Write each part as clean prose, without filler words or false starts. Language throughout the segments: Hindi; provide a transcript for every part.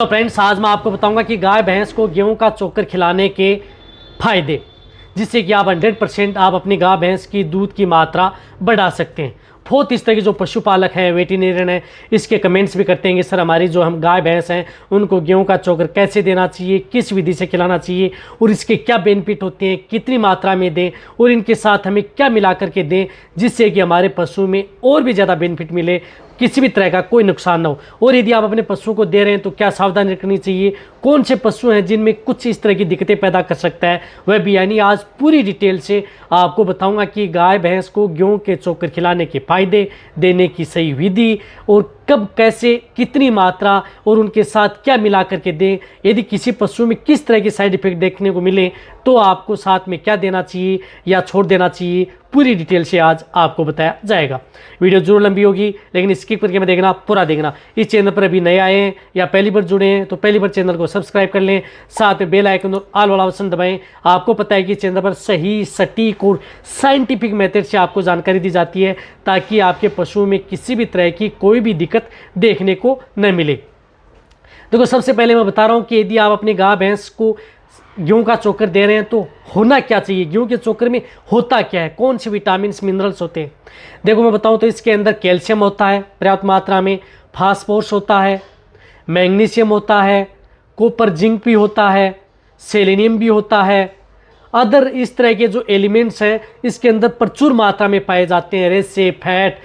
तो फ्रेंड्स, आज मैं आपको बताऊंगा कि गाय भैंस को गेहूं का चोकर खिलाने के फायदे, जिससे कि आप 100% आप अपनी गाय भैंस की दूध की मात्रा बढ़ा सकते हैं। बहुत इस तरह के जो पशुपालक हैं, वेटरनरियन हैं, इसके कमेंट्स भी करते हैं कि सर हमारी जो हम गाय भैंस हैं उनको गेहूं का चोकर कैसे देना चाहिए, किस विधि से खिलाना चाहिए और इसके क्या बेनिफिट होते हैं, कितनी मात्रा में दें और इनके साथ हमें क्या मिला करके दें जिससे कि हमारे पशु में और भी ज़्यादा बेनिफिट मिले, किसी भी तरह का कोई नुकसान ना हो। और यदि आप अपने पशुओं को दे रहे हैं तो क्या सावधानी रखनी चाहिए, कौन से पशु हैं जिनमें कुछ इस तरह की दिक्कतें पैदा कर सकता है, वह भी यानी आज पूरी डिटेल से आपको बताऊंगा कि गाय भैंस को गेहूं के चोकर खिलाने के फायदे, देने की सही विधि और कब, कैसे, कितनी मात्रा और उनके साथ क्या मिला करके दें। यदि किसी पशु में किस तरह के साइड इफेक्ट देखने को मिले तो आपको साथ में क्या देना चाहिए या छोड़ देना चाहिए, पूरी डिटेल से आज आपको बताया जाएगा। वीडियो जरूर लंबी होगी लेकिन स्किप करके मैं देखना, पूरा देखना। इस चैनल पर अभी नए आए हैं या पहली बार जुड़े हैं तो पहली बार चैनल को सब्सक्राइब कर लें, साथ में बेल आइकन और ऑल वाला ऑप्शन दबाएं। आपको पता है कि चैनल पर सही, सटीक और साइंटिफिक मेथड से आपको जानकारी दी जाती है ताकि आपके पशुओं में किसी भी तरह की कोई भी दिक्कत देखने को न मिले। देखो, सबसे पहले मैं बता रहा हूँ कि यदि आप अपनी गाय भैंस को गेहूं का चोकर दे रहे हैं तो होना क्या चाहिए, गेहूं के चोकर में होता क्या है, कौन से विटामिन मिनरल्स होते हैं। देखो, मैं बताऊं तो इसके अंदर कैल्शियम होता है पर्याप्त मात्रा में, फास्फोरस होता है, मैग्नीशियम होता है, कॉपर जिंक भी होता है, सेलेनियम भी होता है, अदर इस तरह के जो एलिमेंट्स हैं इसके अंदर प्रचुर मात्रा में पाए जाते हैं, रेसे, फैट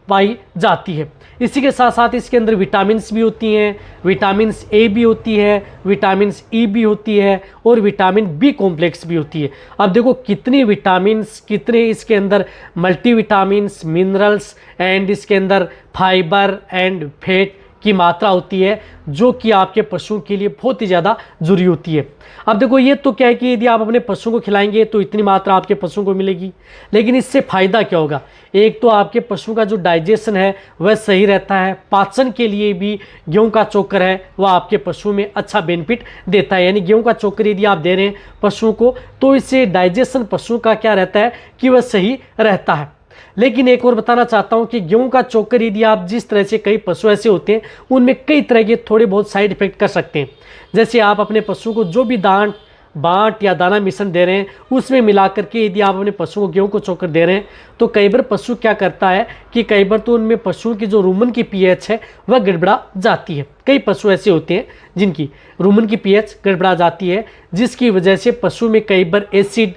पाई जाती है। इसी के साथ साथ इसके अंदर विटामिन्स भी होती हैं, विटामिन्स ए भी होती है, विटामिन्स ई भी होती है और विटामिन बी कॉम्प्लेक्स भी होती है। अब देखो कितनी विटामिन्स, कितने इसके अंदर मल्टीविटामिन्स, मिनरल्स एंड इसके अंदर फाइबर एंड फैट की मात्रा होती है जो कि आपके पशुओं के लिए बहुत ही ज़्यादा जरूरी होती है। अब देखो, ये तो क्या है कि यदि आप अपने पशुओं को खिलाएंगे तो इतनी मात्रा आपके पशुओं को मिलेगी, लेकिन इससे फ़ायदा क्या होगा। एक तो आपके पशुओं का जो डाइजेशन है वह सही रहता है, पाचन के लिए भी गेहूं का चोकर है वह आपके पशुओं में अच्छा बेनिफिट देता है। यानी गेहूं का चोकर यदि आप दे रहे हैं पशुओं को तो इससे डाइजेशन पशुओं का क्या रहता है कि वह सही रहता है। लेकिन एक और बताना चाहता हूं कि गेहूं का चोकर यदि आप जिस तरह से, कई पशु ऐसे होते हैं उनमें कई तरह के थोड़े बहुत साइड इफेक्ट कर सकते हैं। जैसे आप अपने पशु को जो भी बाट या दाना मिश्रण दे रहे हैं उसमें मिला करके यदि आप अपने पशु को गेहूं को चोकर दे रहे हैं तो कई बार पशु क्या करता है कि कई बार तो उनमें पशुओं की जो रूमन की पीएच है वह गड़बड़ा जाती है। कई पशु ऐसे होते हैं जिनकी रूमन की पीएच गड़बड़ा जाती है जिसकी वजह से पशु में कई बार एसिड,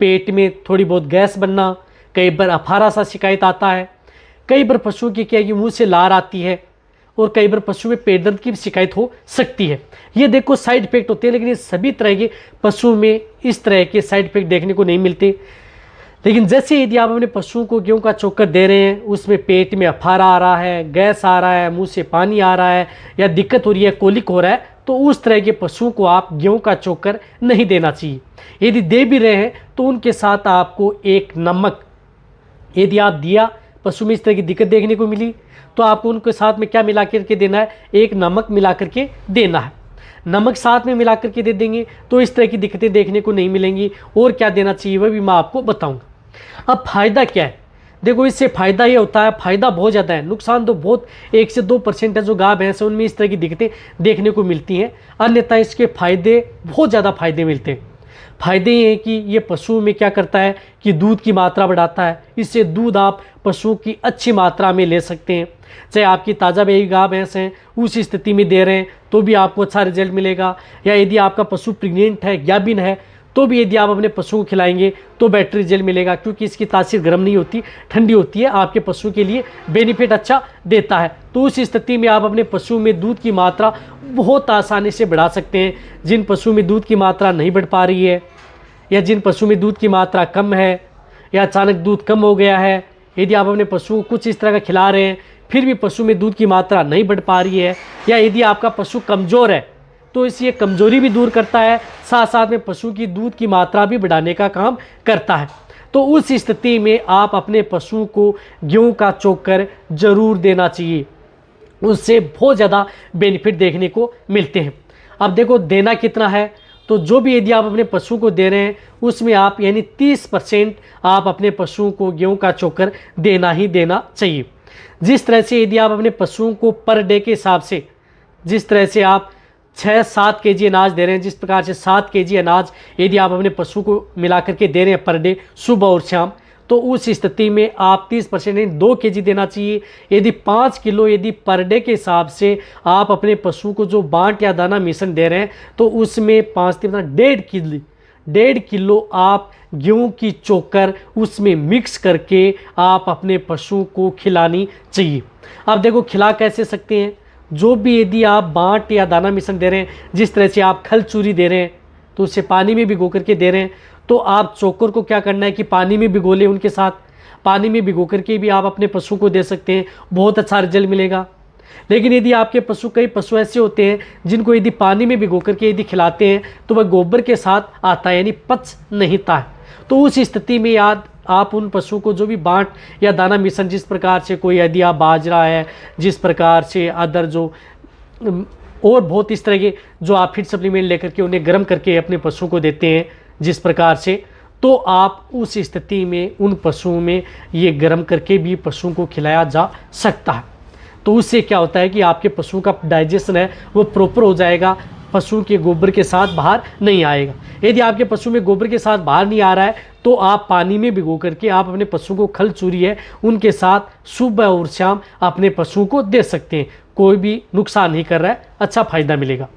पेट में थोड़ी बहुत गैस बनना, कई बार अफारा सा शिकायत आता है, कई बार पशुओं की क्या है कि मुंह से लार आती है और कई बार पशु में पेट दर्द की भी शिकायत हो सकती है। ये देखो साइड इफेक्ट होते हैं, लेकिन ये सभी तरह के पशुओं में इस तरह के साइड इफेक्ट देखने को नहीं मिलते। लेकिन जैसे यदि आप अपने पशुओं को गेहूं का चोकर दे रहे हैं, उसमें पेट में अफारा आ रहा है, गैस आ रहा है, मुंह से पानी आ रहा है या दिक्कत हो रही है, कोलिक हो रहा है, तो उस तरह के पशुओं को आप गेहूं का चोकर नहीं देना चाहिए। यदि दे भी रहे हैं तो उनके साथ आपको एक नमक, यदि आप दिया, पशु में इस तरह की दिक्कत देखने को मिली तो आपको उनके साथ में क्या मिला करके देना है, एक नमक मिला करके देना है। नमक साथ में मिला करके दे देंगे तो इस तरह की दिक्कतें देखने को नहीं मिलेंगी। और क्या देना चाहिए वह भी मैं आपको बताऊंगा। अब फ़ायदा क्या है, देखो इससे फ़ायदा ये होता है, फ़ायदा बहुत ज़्यादा है, नुकसान तो बहुत 1 से 2% है जो गाय भैंस है उनमें इस तरह की दिक्कतें देखने को मिलती हैं, अन्यथा इसके फ़ायदे, बहुत ज़्यादा फ़ायदे मिलते हैं। फ़ायदे ये हैं कि ये पशुओं में क्या करता है कि दूध की मात्रा बढ़ाता है, इससे दूध आप पशुओं की अच्छी मात्रा में ले सकते हैं। चाहे आपकी ताज़ा बेही गाय भैंस हैं उस स्थिति में दे रहे हैं तो भी आपको अच्छा रिजल्ट मिलेगा, या यदि आपका पशु प्रेग्नेंट है, ज्ञाबिन है, तो भी यदि आप अपने पशु को खिलाएंगे तो बेटर रिजल्ट मिलेगा, क्योंकि इसकी तासीर गर्म नहीं होती, ठंडी होती है, आपके पशु के लिए बेनिफिट अच्छा देता है। तो उस स्थिति में आप अपने पशु में दूध की मात्रा बहुत आसानी से बढ़ा सकते हैं। जिन पशु में दूध की मात्रा नहीं बढ़ पा रही है या जिन पशु में दूध की मात्रा कम है या अचानक दूध कम हो गया है, यदि आप अपने पशु को कुछ इस तरह का खिला रहे हैं फिर भी पशु में दूध की मात्रा नहीं बढ़ पा रही है, या यदि आपका पशु कमज़ोर है तो इसलिए कमज़ोरी भी दूर करता है, साथ साथ में पशु की दूध की मात्रा भी बढ़ाने का काम करता है। तो उस स्थिति में आप अपने पशु को गेहूं का चोकर जरूर देना चाहिए, उससे बहुत ज़्यादा बेनिफिट देखने को मिलते हैं। अब देखो देना कितना है, तो जो भी यदि आप अपने पशु को दे रहे हैं उसमें आप यानी 30% आप अपने पशुओं को गेहूं का चोकर देना ही देना चाहिए। जिस तरह से यदि आप अपने पशुओं को पर डे के हिसाब से, जिस तरह से आप 6-7 केजी अनाज दे रहे हैं, जिस प्रकार से 7 केजी अनाज यदि आप अपने पशु को मिला करके दे रहे हैं पर डे सुबह और शाम, तो उस स्थिति में आप 30% 2 केजी देना चाहिए। यदि 5 किलो यदि पर डे के हिसाब से आप अपने पशु को जो बांट या दाना मिश्रण दे रहे हैं, तो उसमें 1.5 किलो आप गेहूं की चोकर उसमें मिक्स करके आप अपने पशु को खिलानी चाहिए। अब देखो खिला कैसे सकते हैं, जो भी यदि आप बांट या दाना मिश्रण दे रहे हैं, जिस तरह से आप खल चूरी दे रहे हैं तो उसे पानी में भिगो करके दे रहे हैं, तो आप चोकर को क्या करना है कि पानी में भिगो लें, उनके साथ पानी में भिगो करके भी आप अपने पशु को दे सकते हैं, बहुत अच्छा रिजल्ट मिलेगा। लेकिन यदि आपके पशु, कई पशु ऐसे होते हैं जिनको यदि पानी में भिगो करके यदि खिलाते हैं तो वह गोबर के साथ आता है, यानी पच नहीं था, तो उस स्थिति में आप उन पशु को जो भी बांट या दाना मिश्रण, जिस प्रकार से कोई यदि आप बाजरा है, जिस प्रकार से अदर जो और बहुत इस तरह के जो आप फीड सप्लीमेंट लेकर के उन्हें गर्म करके अपने पशु को देते हैं जिस प्रकार से, तो आप उस स्थिति में उन पशुओं में ये गर्म करके भी पशुओं को खिलाया जा सकता है। तो उससे क्या होता है कि आपके पशु का डाइजेशन है वो प्रॉपर हो जाएगा, पशु के गोबर के साथ बाहर नहीं आएगा। यदि आपके पशु में गोबर के साथ बाहर नहीं आ रहा है तो आप पानी में भिगो करके आप अपने पशु को खल चूरी है उनके साथ सुबह और शाम अपने पशु को दे सकते हैं, कोई भी नुकसान नहीं कर रहा है, अच्छा फायदा मिलेगा।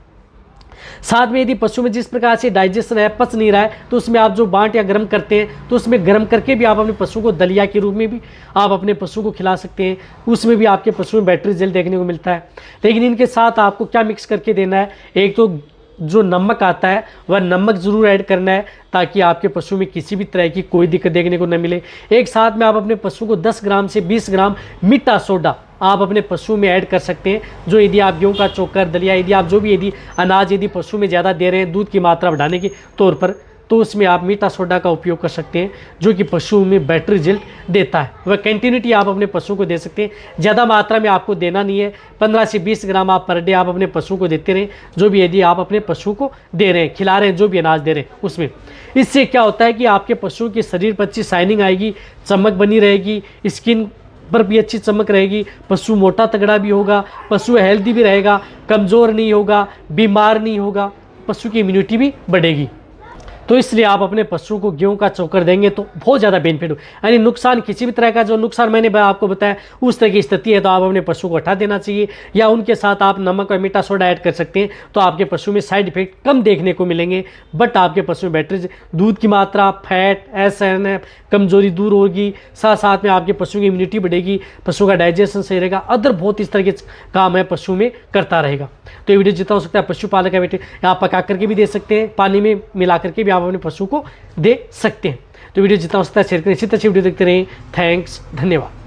साथ में यदि पशु में जिस प्रकार से डाइजेशन है, पच नहीं रहा है, तो उसमें आप जो बांट या गर्म करते हैं तो उसमें गर्म करके भी आप अपने पशु को दलिया के रूप में भी आप अपने पशु को खिला सकते हैं, उसमें भी आपके पशु में बैटरी जेल देखने को मिलता है। लेकिन इनके साथ आपको क्या मिक्स करके देना है, एक तो जो नमक आता है वह नमक ज़रूर ऐड करना है ताकि आपके पशु में किसी भी तरह की कोई दिक्कत देखने को न मिले। एक साथ में आप अपने पशु को 10 ग्राम से 20 ग्राम मीठा सोडा आप अपने पशु में ऐड कर सकते हैं, जो यदि आप गेहूं का चोकर, दलिया, यदि आप जो भी यदि अनाज यदि पशु में ज़्यादा दे रहे हैं दूध की मात्रा बढ़ाने के तौर पर, तो उसमें आप मीठा सोडा का उपयोग कर सकते हैं, जो कि पशु में बेटर रिजल्ट देता है। वह कंटिन्यूटी आप अपने पशु को दे सकते हैं, ज़्यादा मात्रा में आपको देना नहीं है, 15 से 20 ग्राम आप पर डे आप अपने पशु को देते रहें, जो भी यदि आप अपने पशु को दे रहे हैं, खिला रहे हैं, जो भी अनाज दे रहे हैं उसमें। इससे क्या होता है कि आपके पशु के शरीर पर अच्छी शाइनिंग आएगी, चमक बनी रहेगी, स्किन पर भी अच्छी चमक रहेगी, पशु मोटा तगड़ा भी होगा, पशु हेल्दी भी रहेगा, कमज़ोर नहीं होगा, बीमार नहीं होगा, पशु की इम्यूनिटी भी बढ़ेगी। तो इसलिए आप अपने पशु को गेहूं का चोकर देंगे तो बहुत ज़्यादा बेनिफिट हो, यानी नुकसान किसी भी तरह का जो नुकसान मैंने आपको बताया उस तरह की स्थिति है तो आप अपने पशु को हटा देना चाहिए, या उनके साथ आप नमक और मीठा सोडा ऐड कर सकते हैं, तो आपके पशु में साइड इफेक्ट कम देखने को मिलेंगे, बट आपके पशु में बैटरी, दूध की मात्रा, फैट, SNF कमजोरी दूर होगी, साथ साथ में आपके पशु की इम्यूनिटी बढ़ेगी, पशु का डाइजेशन सही रहेगा, अदर बहुत इस तरह के काम है पशु में करता रहेगा। तो ये वीडियो जितना हो सकता है पशुपालक है बेटे, आप पका करके भी दे सकते हैं, पानी में मिला करके भी आप अपने पशु को दे सकते हैं। तो वीडियो जितना हो सकता है शेयर करें, इसी तरह से वीडियो देखते रहें। थैंक्स, धन्यवाद।